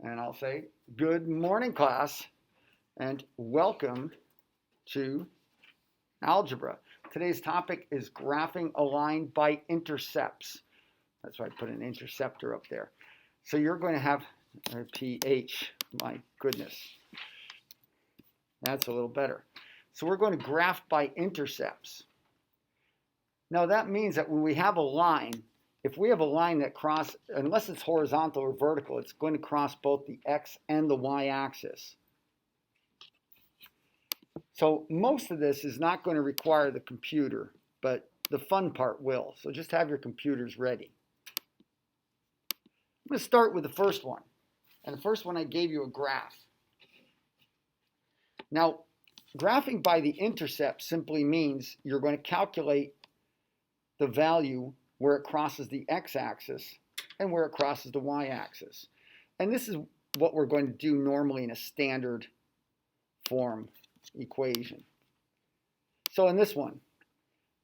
And I'll say, good morning, class, and welcome to Algebra. Today's topic is graphing a line by intercepts. That's why I put an interceptor up there. So you're going to have a pH. My goodness. That's a little better. So we're going to graph by intercepts. Now that means that when we have a line, if we have a line that crosses, unless it's horizontal or vertical, it's going to cross both the x and the y axis. So most of this is not going to require the computer, but the fun part will. So just have your computers ready. I'm going to start with the first one. And the first one I gave you a graph. Now, graphing by the intercept simply means you're going to calculate the value where it crosses the x-axis and where it crosses the y-axis. And this is what we're going to do normally in a standard form equation. So in this one,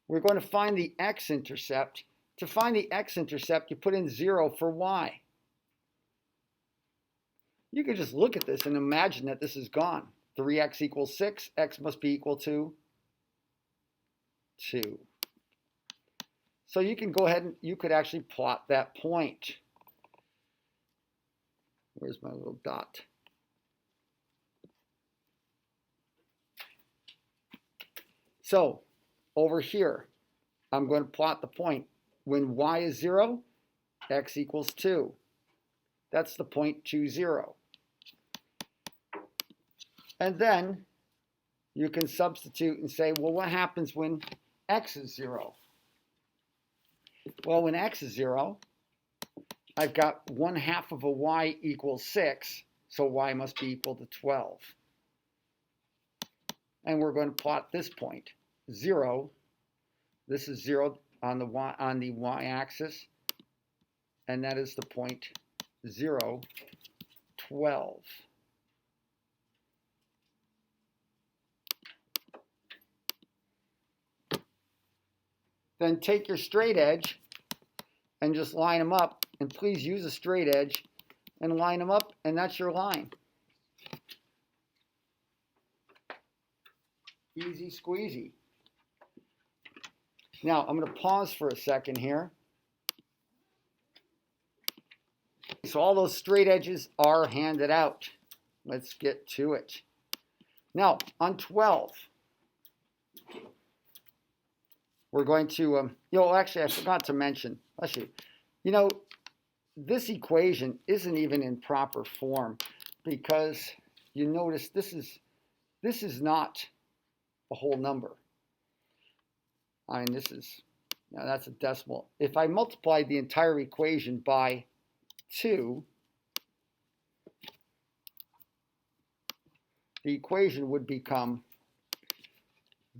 we're going to find the x-intercept. To find the x-intercept, you put in 0 for y. You can just look at this and imagine that this is gone. 3x equals 6, x must be equal to 2. So you can go ahead and you could actually plot that point. Where's my little dot? So over here, I'm going to plot the point. When y is 0, x equals 2. That's the point 2, 0. And then you can substitute and say, well, what happens when x is 0? Well, when x is 0, I've got 1/2 of a y equals 6, so y must be equal to 12. And we're going to plot this point. 0, this is 0 on the y-axis, and that is the point 0, 12. Then take your straight edge and just line them up. And please use a straight edge and line them up, and that's your line. Easy squeezy. Now, I'm going to pause for a second here. So all those straight edges are handed out. Let's get to it. Now, on 12, we're going to, actually, I forgot to mention, this equation isn't even in proper form because you notice this is not a whole number. I mean, that's a decimal. If I multiply the entire equation by 2, the equation would become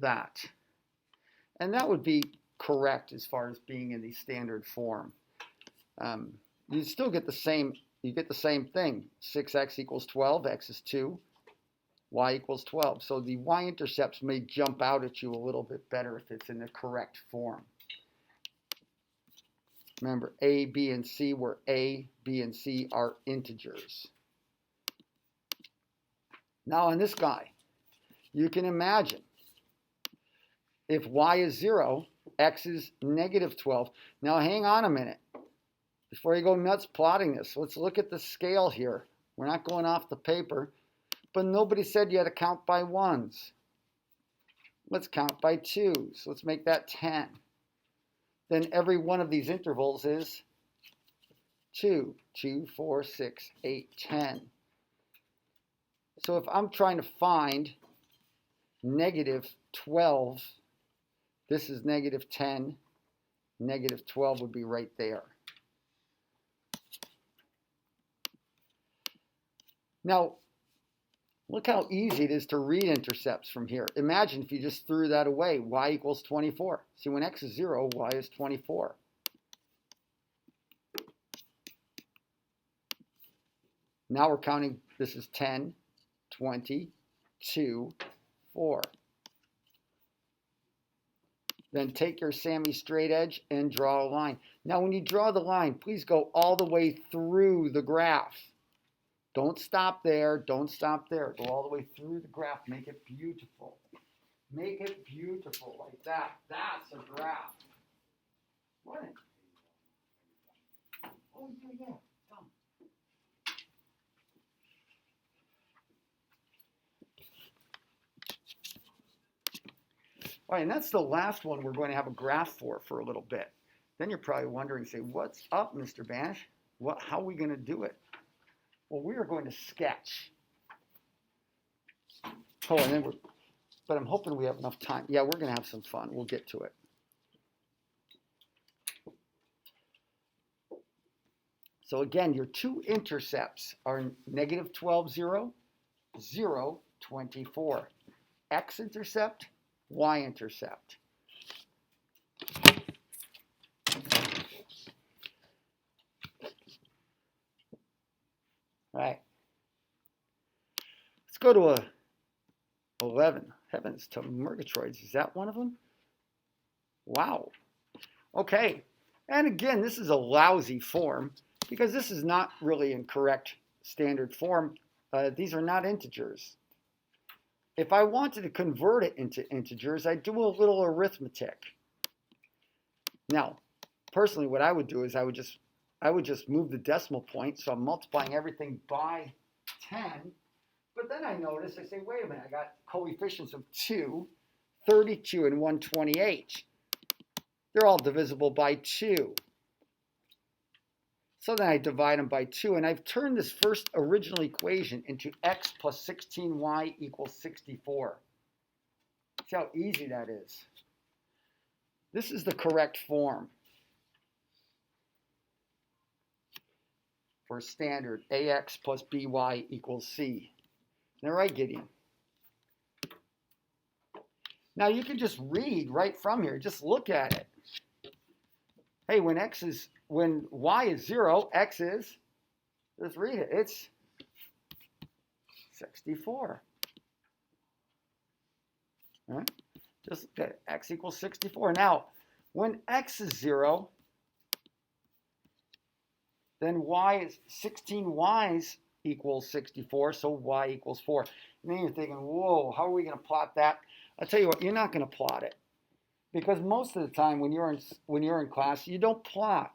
that. And that would be correct as far as being in the standard form. You still get the same, thing. 6x equals 12, x is 2, y equals 12. So the y-intercepts may jump out at you a little bit better if it's in the correct form. Remember, a, b, and c, where a, b, and c are integers. Now on this guy, you can imagine if y is 0, x is negative 12. Now hang on a minute. Before you go nuts plotting this, let's look at the scale here. We're not going off the paper, but nobody said you had to count by 1s. Let's count by 2s. Let's make that 10. Then every one of these intervals is 2. 2, 4, 6, 8, 10. So if I'm trying to find negative 12, this is negative 10, negative 12 would be right there. Now, look how easy it is to read intercepts from here. Imagine if you just threw that away, y equals 24. See, when x is 0, y is 24. Now we're counting, this is 10, 20, 2, 4. Then take your Sammy straight edge and draw a line. Now when you draw the line, please go all the way through the graph. Don't stop there. Don't stop there. Go all the way through the graph. Make it beautiful. Make it beautiful like that. That's a graph. What? Oh, yeah. Come. All right, and that's the last one we're going to have a graph for a little bit. Then you're probably wondering, say, what's up, Mr. Banish? How are we going to do it? Well, we are going to sketch. Oh, and then but I'm hoping we have enough time. Yeah, we're going to have some fun. We'll get to it. So again, your two intercepts are negative 12, 0, 0, 24. X-intercept, Y-intercept. All right. Let's go to 11. Heavens to Murgatroyds. Is that one of them? Wow. Okay. And again, this is a lousy form because this is not really in correct standard form. These are not integers. If I wanted to convert it into integers, I'd do a little arithmetic. Now, personally, what I would do is I would just move the decimal point, so I'm multiplying everything by 10. But then I notice, I say, wait a minute, I got coefficients of 2, 32, and 128. They're all divisible by 2. So then I divide them by 2, and I've turned this first original equation into x plus 16y equals 64. See how easy that is. This is the correct form for standard ax plus by equals c. All right, Gideon. Now you can just read right from here. Just look at it. Hey, when y is 0, x is, let's read it. It's 64. All right? Just look at it. X equals 64. Now, when x is 0, then y is 16y's equals 64, so y equals 4. And then you're thinking, whoa, how are we going to plot that? I'll tell you what, you're not going to plot it. Because most of the time when you're in class, you don't plot.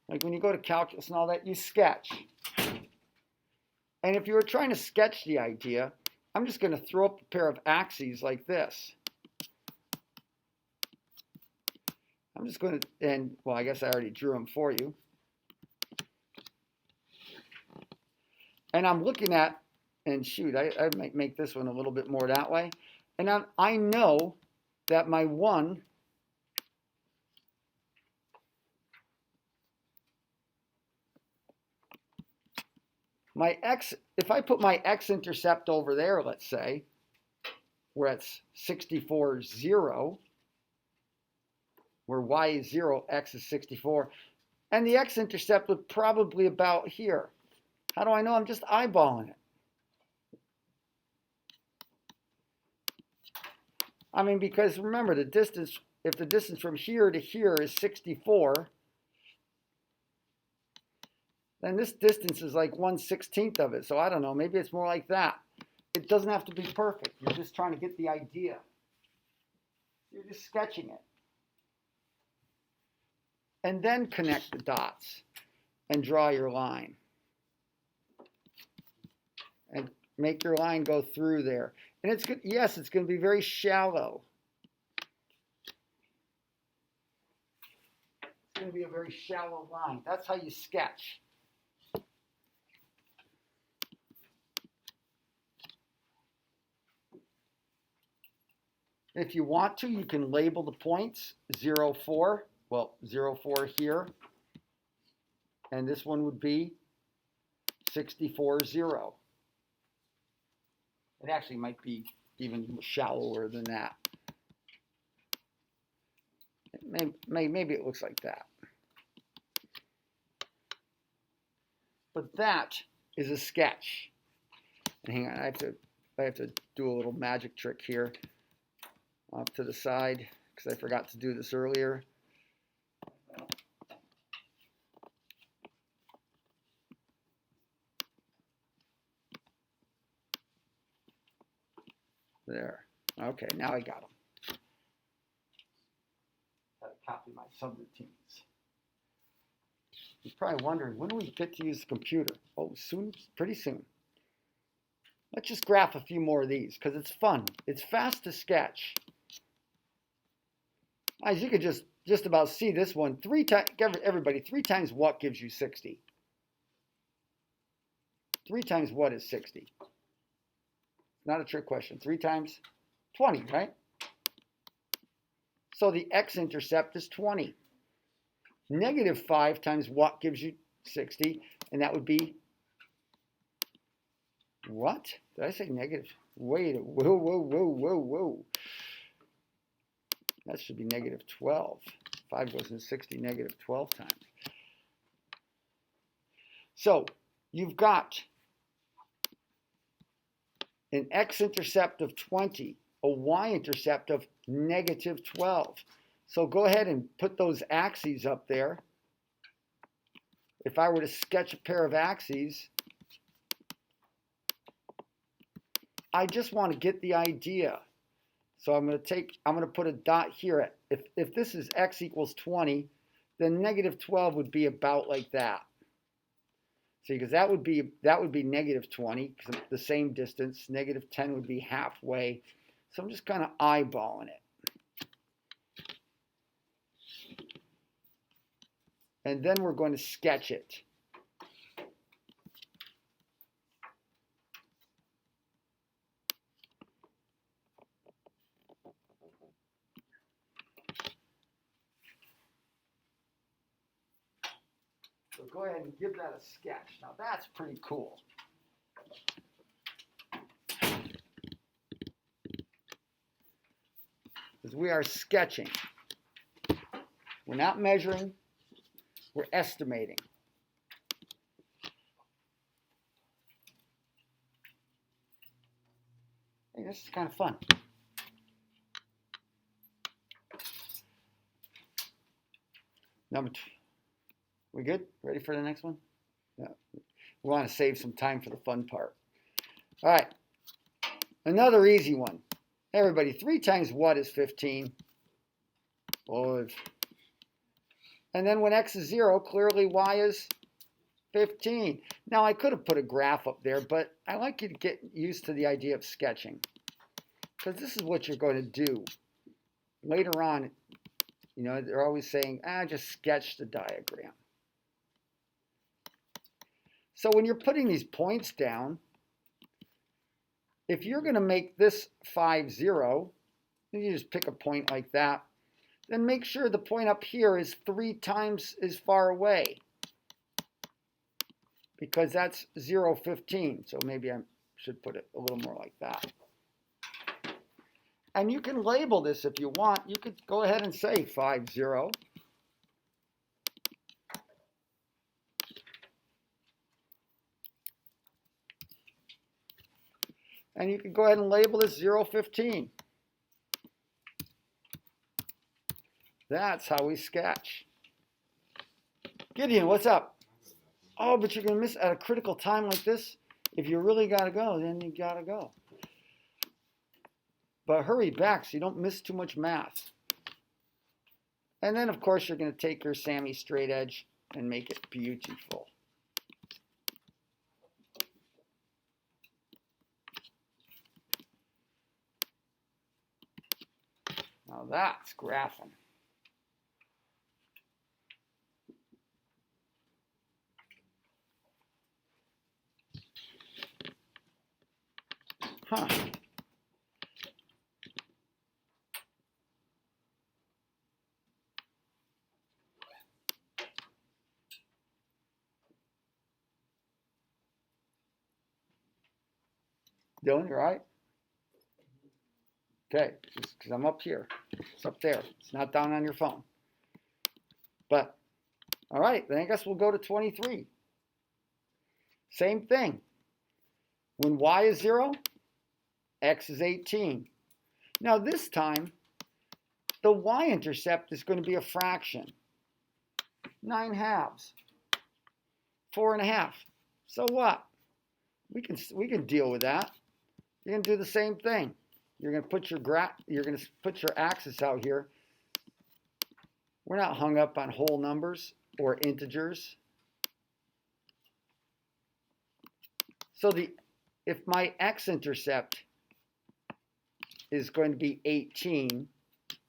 Like when you go to calculus and all that, you sketch. And if you were trying to sketch the idea, I'm just going to throw up a pair of axes like this. I'm just going to, and well, I guess I already drew them for you. And I'm looking at, and shoot, I might make this one a little bit more that way. And I know that my 1 my x, if I put my x-intercept over there, let's say, where it's 64, 0, where y is 0, x is 64, and the x-intercept would probably about here. How do I know? I'm just eyeballing it. I mean, because remember, the distance, if the distance from here to here is 64, then this distance is like 1/16 of it. So I don't know, maybe it's more like that. It doesn't have to be perfect. You're just trying to get the idea. You're just sketching it. And then connect the dots and draw your line. And make your line go through there. And it's good. Yes, it's going to be very shallow. It's going to be a very shallow line. That's how you sketch. If you want to, you can label the points 0, 4. Well, 0, 4 here. And this one would be 64, 0. It actually might be even shallower than that. Maybe it looks like that. But that is a sketch. And hang on, I have to do a little magic trick here off to the side because I forgot to do this earlier. There. Okay, now I got them. Got to copy my subroutines. You're probably wondering, when do we get to use the computer? Oh, soon, pretty soon. Let's just graph a few more of these because it's fun. It's fast to sketch. As you could just about see this one. Everybody, 3 times what gives you 60? 3 times what is 60? Not a trick question. 3 times 20, right? So the x-intercept is 20. Negative 5 times what gives you 60? And that would be, what? Did I say negative? Wait, whoa. That should be negative 12. 5 goes into 60, negative 12 times. So you've got an x-intercept of 20, a y-intercept of negative 12. So go ahead and put those axes up there. If I were to sketch a pair of axes, I just want to get the idea. So I'm going to put a dot here. If this is x equals 20, then negative 12 would be about like that. See, because that would be negative 20, because the same distance. Negative 10 would be halfway. So I'm just kind of eyeballing it. And then we're going to sketch it. So go ahead and give that a sketch. Now that's pretty cool. Because we are sketching. We're not measuring. We're estimating. Hey, this is kind of fun. Number 2. We good? Ready for the next one? Yeah. We want to save some time for the fun part. All right. Another easy one. Everybody, 3 times what is 15? Well, and then when x is 0, clearly y is 15. Now, I could have put a graph up there, but I like you to get used to the idea of sketching. Because this is what you're going to do. Later on, you know, they're always saying, just sketch the diagram. So when you're putting these points down, if you're going to make this 5, 0, you just pick a point like that, then make sure the point up here is 3 times as far away, because that's 0, 15. So maybe I should put it a little more like that. And you can label this if you want. You could go ahead and say 5, 0. And you can go ahead and label this 0, 15. That's how we sketch. Gideon, what's up? Oh, but you're going to miss at a critical time like this. If you really got to go, then you got to go. But hurry back so you don't miss too much math. And then, of course, you're going to take your Sammy straight edge and make it beautiful. Now that's graphing. Huh. Dylan, you all right? Okay, just because I'm up here. It's up there. It's not down on your phone. But, all right, then I guess we'll go to 23. Same thing. When y is 0, x is 18. Now this time, the y-intercept is going to be a fraction. 9 halves. 4 1/2. So what? We can deal with that. You can do the same thing. You're going to put your axis out here. We're not hung up on whole numbers or integers. So if my x-intercept is going to be 18,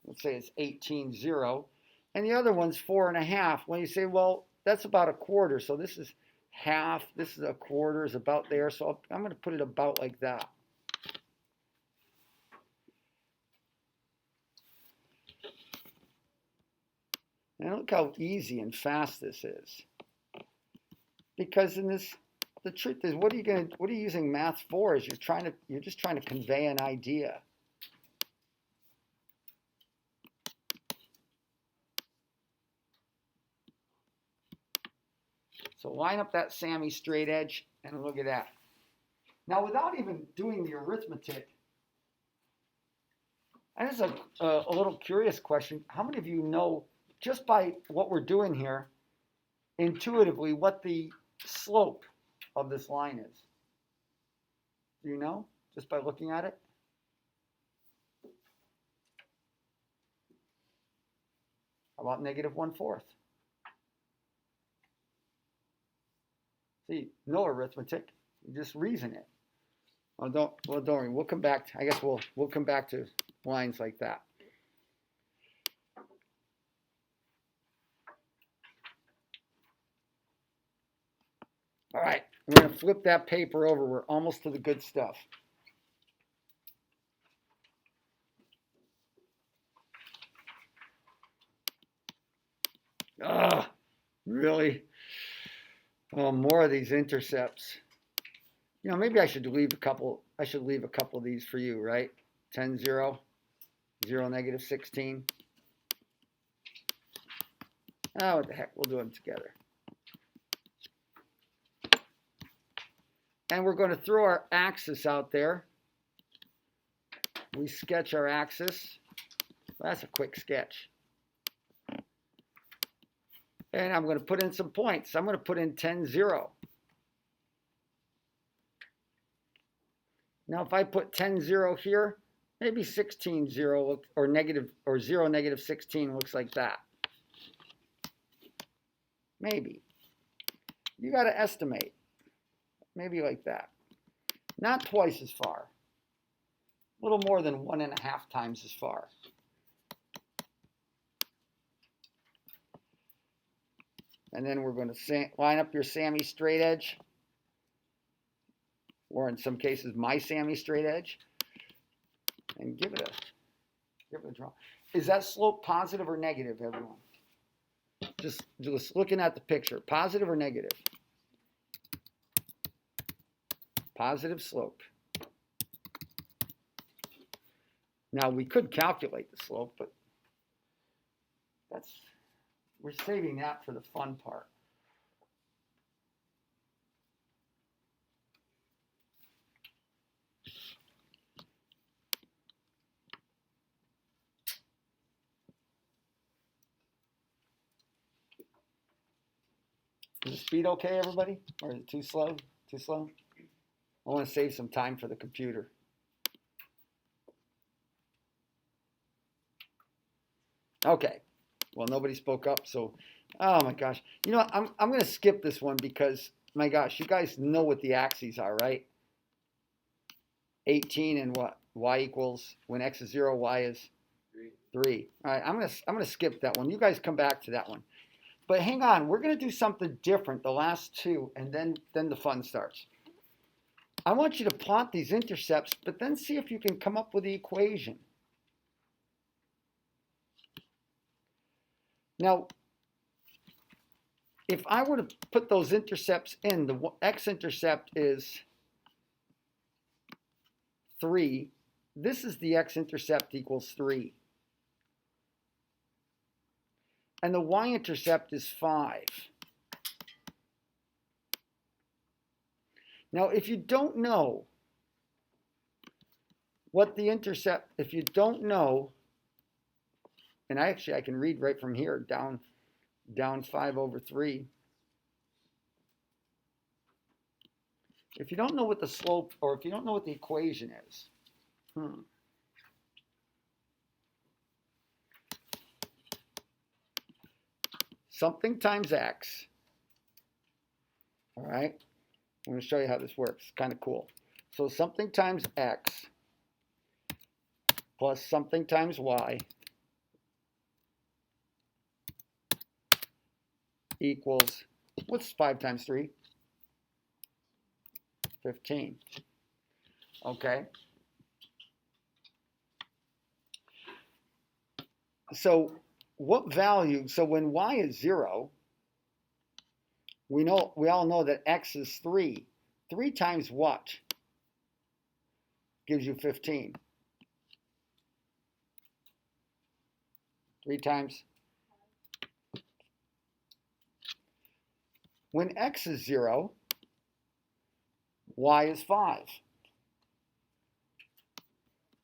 let's say it's 18, 0, and the other one's 4.5. Well, you say, well, that's about a quarter. So this is half, this is a quarter, is about there. So I'm going to put it about like that. And look how easy and fast this is. Because in this, the truth is, what are you using math for? Is you're just trying to convey an idea. So line up that Sammy straight edge and look at that. Now, without even doing the arithmetic, and this is a little curious question. How many of you know, just by what we're doing here, intuitively, what the slope of this line is? Do you know, just by looking at it? How about -1/4? See, no arithmetic. You just reason it. Well, don't worry. We'll come back. I guess we'll come back to lines like that. All right, we're going to flip that paper over. We're almost to the good stuff. Ah, really? Oh, more of these intercepts. You know, maybe I should leave a couple. I should leave a couple of these for you, right? 10, 0, 0, -16. Oh, what the heck? We'll do them together. And we're going to throw our axis out there. We sketch our axis. Well, that's a quick sketch. And I'm going to put in some points. I'm going to put in 10, 0. Now, if I put 10, 0 here, maybe 16, 0 or 0, -16 looks like that. Maybe. You got to estimate. Maybe like that. Not twice as far. A little more than 1.5 times as far. And then we're going to line up your Sammy straight edge, or in some cases my Sammy straight edge, and give it a draw. Is that slope positive or negative, everyone? Just looking at the picture, positive or negative? Positive slope. Now we could calculate the slope, but we're saving that for the fun part. Is the speed okay, everybody? Or is it too slow? Too slow? I want to save some time for the computer. Okay. Well, nobody spoke up, so, oh my gosh. You know what? I'm going to skip this one because, my gosh, you guys know what the axes are, right? 18 and what? Y equals, when x is 0, y is 3. All right, I'm going to skip that one. You guys come back to that one. But hang on, we're going to do something different, the last two, and then the fun starts. I want you to plot these intercepts, but then see if you can come up with the equation. Now, if I were to put those intercepts in, the x-intercept is 3. This is the x-intercept equals 3. And the y-intercept is 5. Now, if you don't know what the intercept, if you don't know, and I can read right from here, down 5/3. If you don't know what the slope, or if you don't know what the equation is, something times x. All right, I'm going to show you how this works. It's kind of cool. So something times x plus something times y equals, what's 5 times 3? 15. Okay. So what value, so when y is 0, we all know that x is 3. 3 times what gives you 15? 3 times. When x is 0, y is 5.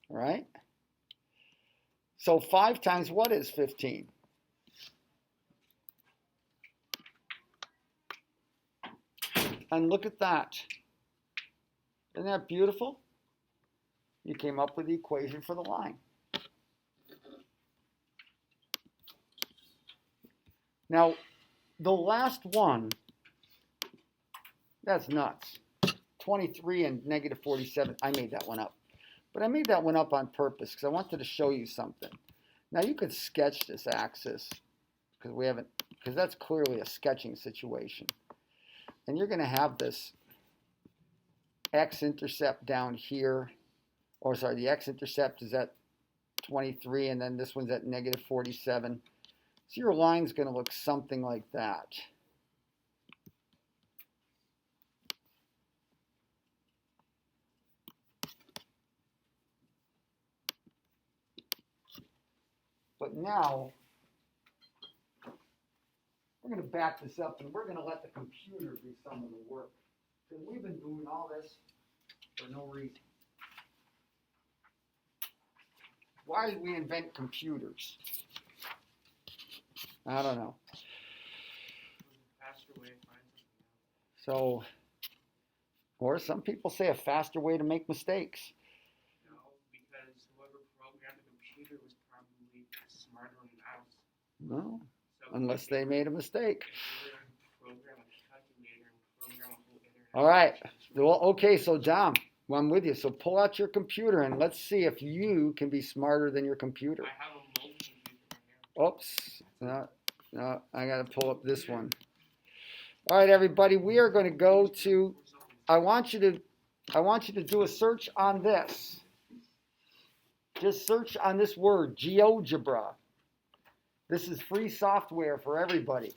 All right? So 5 times what is 15? And look at that. Isn't that beautiful? You came up with the equation for the line. Now, the last one, that's nuts. 23 and negative 47. I made that one up. But I made that one up on purpose because I wanted to show you something. Now, you could sketch this axis because that's clearly a sketching situation. And you're going to have this x-intercept down here. Or sorry, the x-intercept is at 23, and then this one's at negative 47. So your line's going to look something like that. But now, we're going to back this up, and we're going to let the computer do some of the work. Because we've been doing all this for no reason. Why did we invent computers? I don't know. So, or some people say a faster way to make mistakes. No, because whoever programmed the computer was probably smarter than us. No, So unless they made a mistake. Program a calculator and program a whole internet. All right. Well, okay, so Dom, I'm with you. So pull out your computer and let's see if you can be smarter than your computer. I have a mobile computer right here. Oops. No, I got to pull up this one. All right, everybody, we are going to go to, I want you to do a search on this. Just search on this word, Geogebra. This is free software for everybody.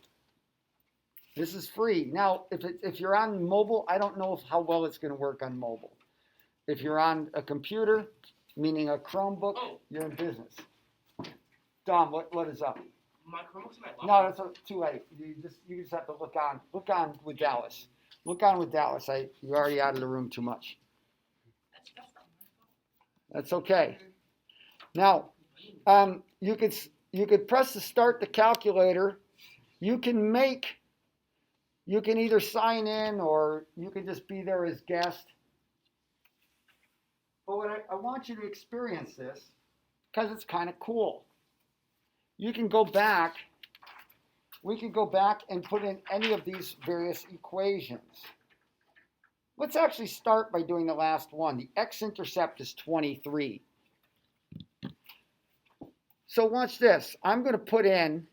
This is free. Now, if you're on mobile, I don't know how well it's going to work on mobile. If you're on a computer, meaning a Chromebook, you're in business. Dom, what is up? My Chromebook's my No, laptop. that's too late. You just have to look on. Look on with Dallas. Look on with Dallas. You're already out of the room too much. That's not my fault. That's okay. Now, you could press the start the calculator. You can either sign in or you can just be there as guest. But what I want you to experience this because it's kind of cool. You can go back. We can go back and put in any of these various equations. Let's actually start by doing the last one. The x-intercept is 23. So watch this. I'm going to put in,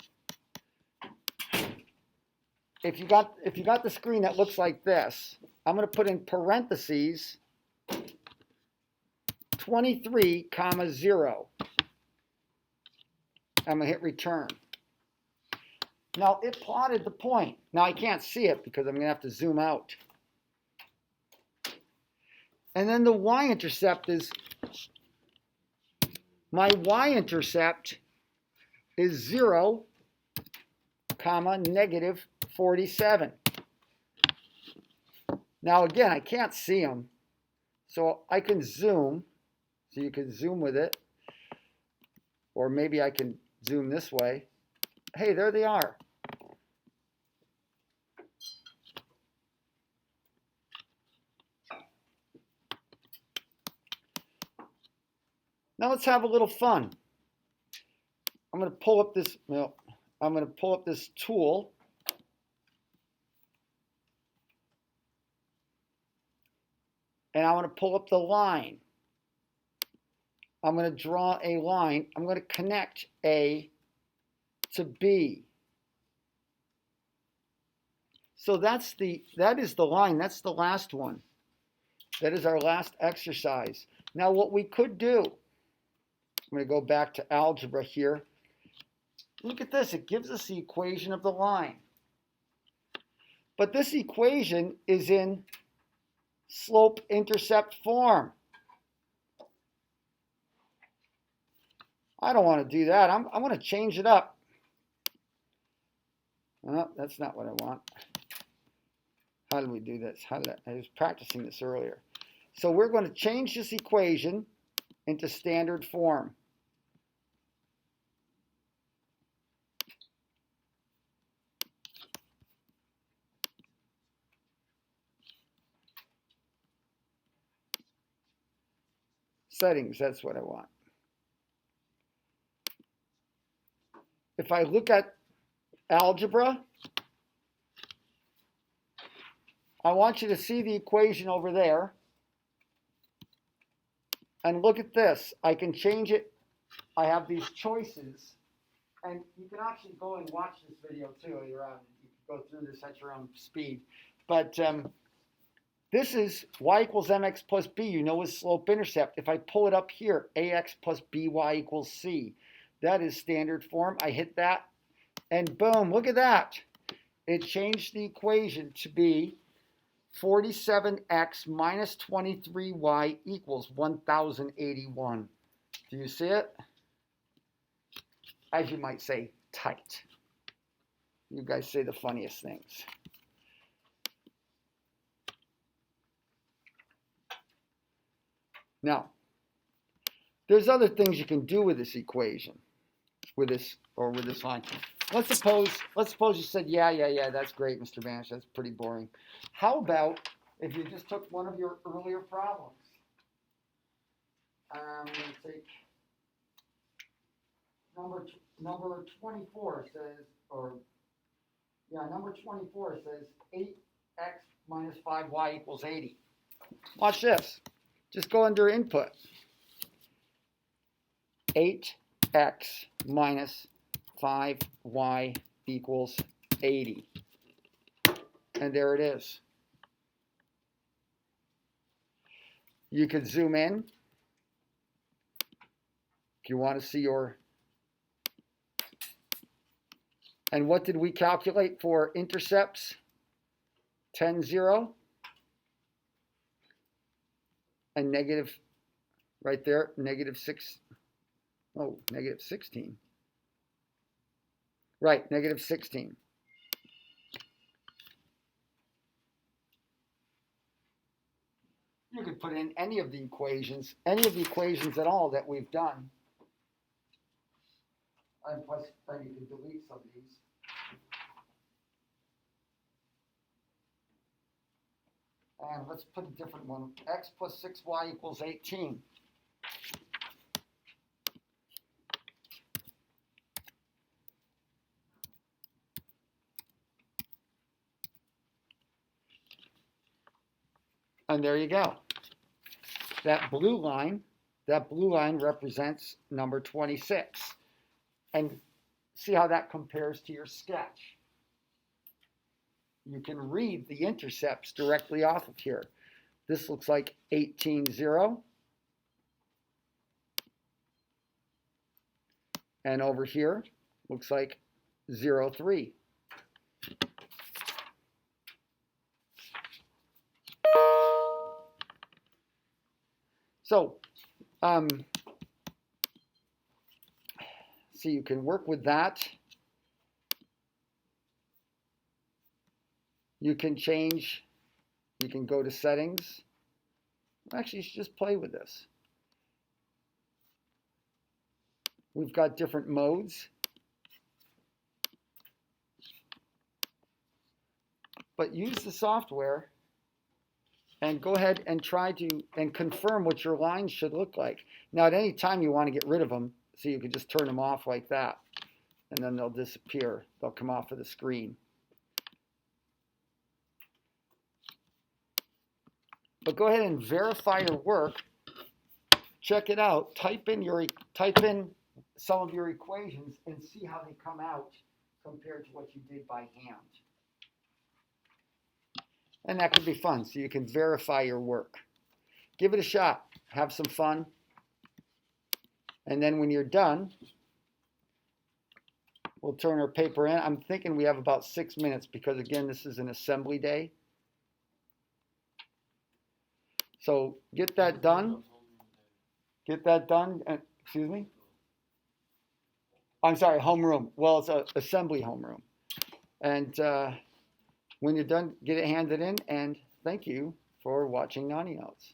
if you got the screen that looks like this, I'm going to put in parentheses 23, 0. I'm going to hit return. Now it plotted the point. Now I can't see it because I'm going to have to zoom out. And then the y-intercept is, my y-intercept is 0, negative 47. Now again, I can't see them. So I can zoom. So you can zoom with it. Or maybe I can zoom this way. Hey, there they are. Now let's have a little fun. I'm going to pull up this. Well, I'm going to pull up this tool. And I want to pull up the line. I'm going to draw a line. I'm going to connect A to B. So that is the line. That's the last one. That is our last exercise. Now what we could do, I'm going to go back to algebra here. Look at this. It gives us the equation of the line. But this equation is in slope-intercept form. I don't want to do that. I'm going to change it up. Oh, that's not what I want. How do we do this? I was practicing this earlier. So we're going to change this equation into standard form. Settings, that's what I want. If I look at algebra, I want you to see the equation over there. And look at this. I can change it. I have these choices. And you can actually go and watch this video too. You can go through this at your own speed. But this is y equals mx plus b. You know is slope-intercept. If I pull it up here, ax plus by equals c. That is standard form. I hit that. And boom, look at that. It changed the equation to be 47x minus 23y equals 1081. Do you see it? As you might say, tight. You guys say the funniest things. Now, there's other things you can do with this equation, with this line. Let's suppose you said, yeah, that's great, Mr. Banish, that's pretty boring. How about if you just took one of your earlier problems? I'm going to take number 24 says, number 24 says 8x minus 5y equals 80. Watch this. Just go under input. 8x minus 5y equals 80. And there it is. You could zoom in if you want to see your... And what did we calculate for intercepts? 10, 0. And negative, right there, negative 6. Oh, negative 16. Right, negative 16. You could put in any of the equations at all that we've done. And plus, then you can delete some of these. And let's put a different one. X plus 6y equals 18. And there you go. That blue line represents number 26. And see how that compares to your sketch. You can read the intercepts directly off of here. This looks like 18, 0. And over here, looks like 0, 3. So, see, you can work with that. You can change, you can go to settings. Actually, you should just play with this. We've got different modes. But use the software and go ahead and try to confirm what your lines should look like. Now, at any time you want to get rid of them, so you can just turn them off like that. and then they'll disappear. They'll come off of the screen. But go ahead and verify your work. Check it out. Type in some of your equations and see how they come out compared to what you did by hand. And that could be fun, so you can verify your work. Give it a shot. Have some fun. And then when you're done, we'll turn our paper in. I'm thinking we have about 6 minutes because, again, this is an assembly day. So get that done. Get that done. Excuse me? I'm sorry, homeroom. Well, it's an assembly homeroom. And when you're done, get it handed in. And thank you for watching Naughty Notes.